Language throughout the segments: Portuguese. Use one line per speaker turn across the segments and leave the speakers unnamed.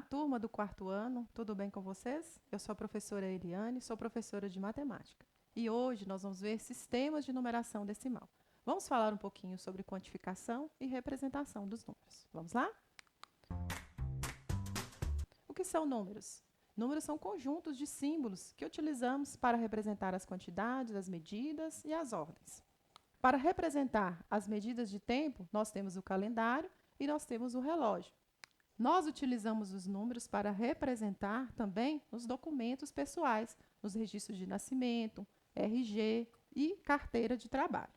turma do quarto ano, tudo bem com vocês? Eu sou a professora Eliane, sou professora de matemática. E hoje nós vamos ver sistemas de numeração decimal. Vamos falar um pouquinho sobre quantificação e representação dos números. Vamos lá? O que são números? Números são conjuntos de símbolos que utilizamos para representar as quantidades, as medidas e as ordens. Para representar as medidas de tempo, nós temos o calendário e nós temos o relógio. Nós utilizamos os números para representar também os documentos pessoais, nos registros de nascimento, RG e carteira de trabalho.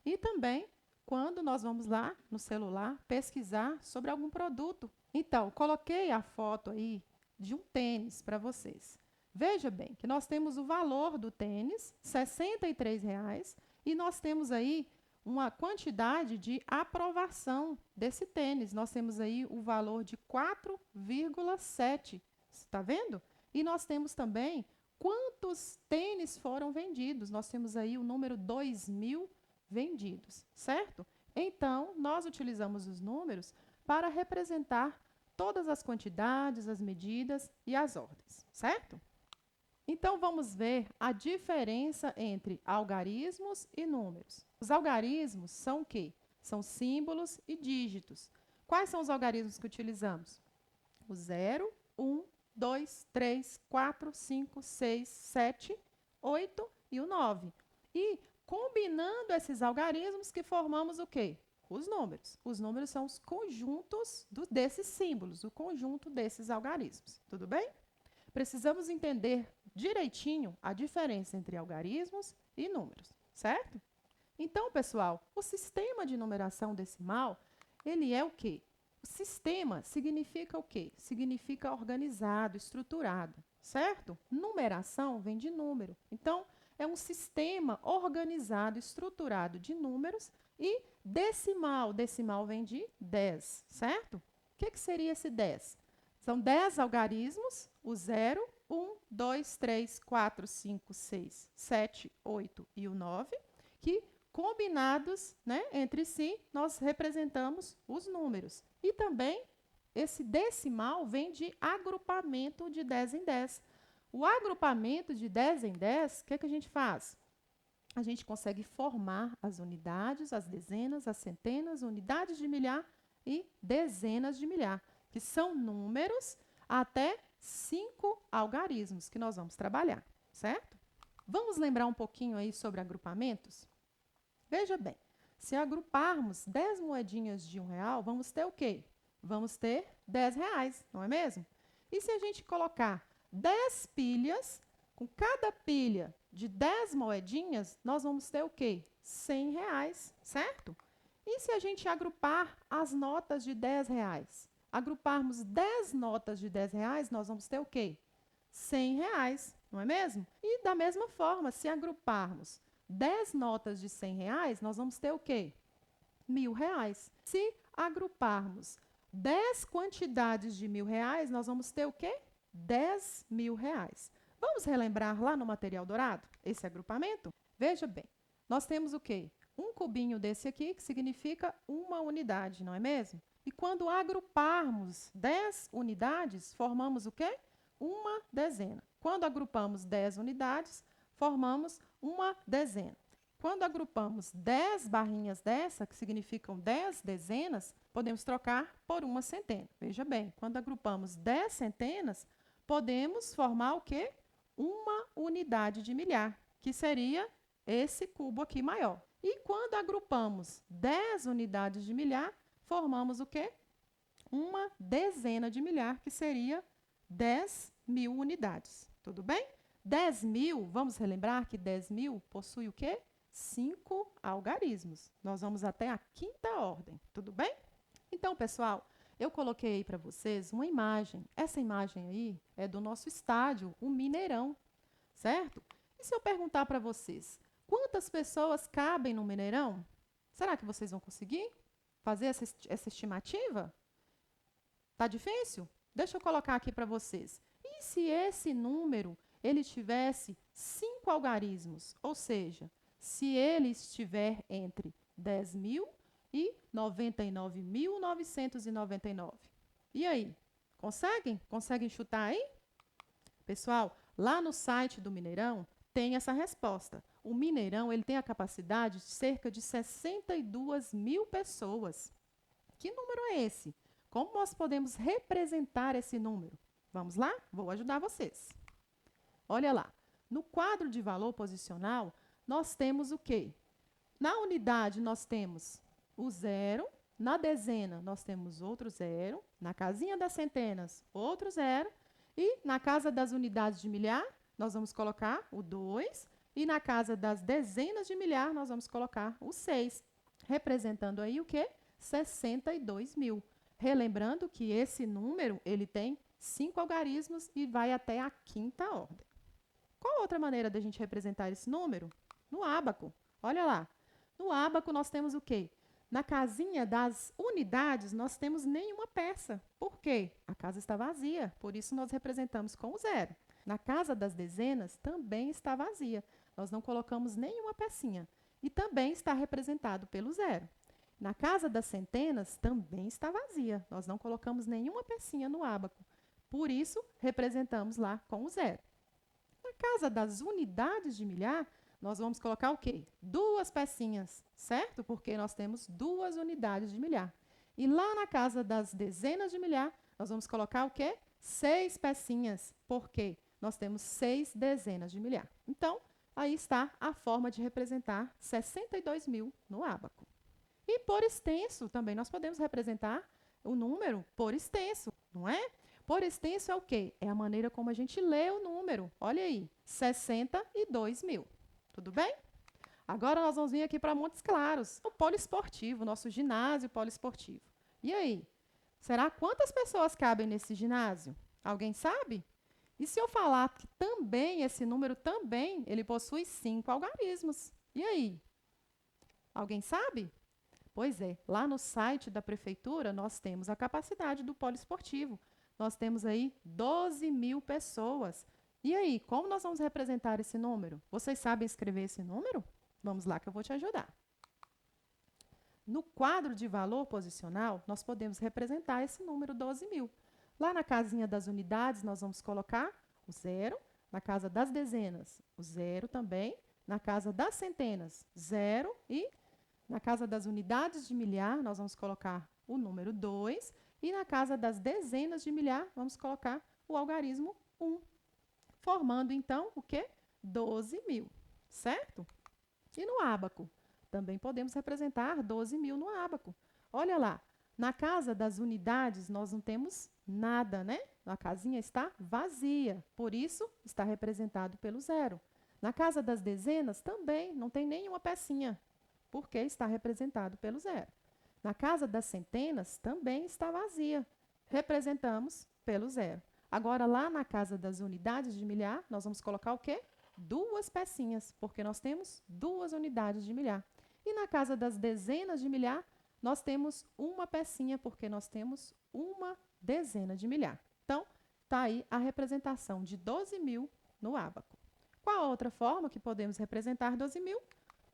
E também quando nós vamos lá no celular pesquisar sobre algum produto. Então, coloquei a foto aí de um tênis para vocês. Veja bem que nós temos o valor do tênis, R$ 63, e nós temos aí uma quantidade de aprovação desse tênis. Nós temos aí o valor de 4,7. Está vendo? E nós temos também quantos tênis foram vendidos. Nós temos aí o número 2.000 vendidos, certo? Então, nós utilizamos os números para representar todas as quantidades, as medidas e as ordens, certo? Então, vamos ver a diferença entre algarismos e números. Os algarismos são o quê? São símbolos e dígitos. Quais são os algarismos que utilizamos? O 0, 1, 2, 3, 4, 5, 6, 7, 8 e o 9. E combinando esses algarismos que formamos o quê? Os números. Os números são os conjuntos desses símbolos, o conjunto desses algarismos. Tudo bem? Precisamos entender direitinho a diferença entre algarismos e números, certo? Então, pessoal, o sistema de numeração decimal, ele é o quê? O sistema significa o quê? Significa organizado, estruturado, certo? Numeração vem de número. Então, é um sistema organizado, estruturado de números e decimal. Decimal vem de 10, certo? O que seria esse 10? São 10 algarismos, o 0, 1, 2, 3, 4, 5, 6, 7, 8 e o 9, que combinados, né, entre si, nós representamos os números. E também, esse decimal vem de agrupamento de 10 em 10. O agrupamento de 10 em 10, o que a gente faz? A gente consegue formar as unidades, as dezenas, as centenas, unidades de milhar e dezenas de milhar, que são números até 5 algarismos que nós vamos trabalhar, certo? Vamos lembrar um pouquinho aí sobre agrupamentos? Veja bem, se agruparmos 10 moedinhas de R$ 1, vamos ter o quê? Vamos ter R$ 10, não é mesmo? E se a gente colocar 10 pilhas, com cada pilha de 10 moedinhas, nós vamos ter o quê? R$ 100, certo? E se a gente agrupar as notas de R$ 10? Agruparmos 10 notas de R$ 10, nós vamos ter o quê? R$ 100, não é mesmo? E da mesma forma, se agruparmos 10 notas de R$ 100, nós vamos ter o quê? R$ 1.000. Se agruparmos 10 quantidades de R$ 1.000, nós vamos ter o quê? R$ 10.000. Vamos relembrar lá no material dourado esse agrupamento? Veja bem, nós temos o quê? Um cubinho desse aqui, que significa uma unidade, não é mesmo? E quando agruparmos 10 unidades, formamos o quê? Uma dezena. Quando agrupamos 10 unidades, formamos uma dezena. Quando agrupamos 10 barrinhas dessa, que significam 10 dezenas, podemos trocar por uma centena. Veja bem, quando agrupamos 10 centenas, podemos formar o quê? Uma unidade de milhar, que seria esse cubo aqui maior. E quando agrupamos 10 unidades de milhar, formamos o quê? Uma dezena de milhar, que seria 10.000 unidades. Tudo bem? 10.000, vamos relembrar que 10.000 possui o quê? 5 algarismos. Nós vamos até a quinta ordem. Tudo bem? Então, pessoal, eu coloquei aí para vocês uma imagem. Essa imagem aí é do nosso estádio, o Mineirão, certo? E se eu perguntar para vocês, quantas pessoas cabem no Mineirão? Será que vocês vão conseguir fazer essa estimativa? Tá difícil? Deixa eu colocar aqui para vocês. E se esse número ele tivesse 5 algarismos? Ou seja, se ele estiver entre 10.000 e 99.999. E aí? Conseguem? Conseguem chutar aí? Pessoal, lá no site do Mineirão tem essa resposta. O Mineirão ele tem a capacidade de cerca de 62 mil pessoas. Que número é esse? Como nós podemos representar esse número? Vamos lá? Vou ajudar vocês. Olha lá. No quadro de valor posicional, nós temos o quê? Na unidade, nós temos o zero. Na dezena, nós temos outro zero. Na casinha das centenas, outro zero. E na casa das unidades de milhar, nós vamos colocar o 2. E na casa das dezenas de milhar, nós vamos colocar o 6. Representando aí o quê? 62 mil. Relembrando que esse número ele tem 5 algarismos e vai até a quinta ordem. Qual outra maneira da gente representar esse número? No ábaco. Olha lá. No ábaco nós temos o quê? Na casinha das unidades nós temos nenhuma peça. Por quê? A casa está vazia, por isso nós representamos com o zero. Na casa das dezenas também está vazia. Nós não colocamos nenhuma pecinha. E também está representado pelo zero. Na casa das centenas também está vazia. Nós não colocamos nenhuma pecinha no ábaco. Por isso, representamos lá com o zero. Na casa das unidades de milhar, nós vamos colocar o quê? 2 pecinhas, certo? Porque nós temos 2 unidades de milhar. E lá na casa das dezenas de milhar, nós vamos colocar o quê? 6 pecinhas, porque nós temos 6 dezenas de milhar. Então, aí está a forma de representar 62 mil no ábaco. E por extenso, também nós podemos representar o número por extenso, não é? Por extenso é o quê? É a maneira como a gente lê o número. Olha aí, 62 mil. Tudo bem? Agora nós vamos vir aqui para Montes Claros, o poliesportivo, nosso ginásio poliesportivo. E aí? Será quantas pessoas cabem nesse ginásio? Alguém sabe? E se eu falar que também, esse número também, ele possui 5 algarismos? E aí? Alguém sabe? Pois é, lá no site da prefeitura nós temos a capacidade do poliesportivo. Nós temos aí 12 mil pessoas. E aí, como nós vamos representar esse número? Vocês sabem escrever esse número? Vamos lá que eu vou te ajudar. No quadro de valor posicional, nós podemos representar esse número 12 mil. Lá na casinha das unidades, nós vamos colocar o zero. Na casa das dezenas, o zero também. Na casa das centenas, zero. E na casa das unidades de milhar, nós vamos colocar o número 2. E na casa das dezenas de milhar, vamos colocar o algarismo 1. Formando, então, o quê? 12 mil, certo? E no ábaco? Também podemos representar 12 mil no ábaco. Olha lá, na casa das unidades nós não temos nada, né? A casinha está vazia, por isso está representado pelo zero. Na casa das dezenas também não tem nenhuma pecinha, porque está representado pelo zero. Na casa das centenas também está vazia, representamos pelo zero. Agora, lá na casa das unidades de milhar, nós vamos colocar o quê? 2 pecinhas, porque nós temos 2 unidades de milhar. E na casa das dezenas de milhar, nós temos uma pecinha, porque nós temos uma dezena de milhar. Então, está aí a representação de 12 mil no ábaco. Qual a outra forma que podemos representar 12 mil?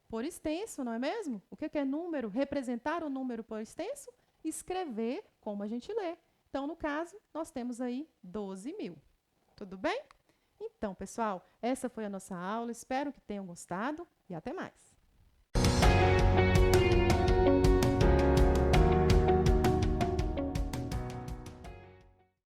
Por extenso, não é mesmo? O que é número? Representar o número por extenso? Escrever como a gente lê. Então, no caso, nós temos aí 12 mil. Tudo bem? Então, pessoal, essa foi a nossa aula. Espero que tenham gostado e até mais.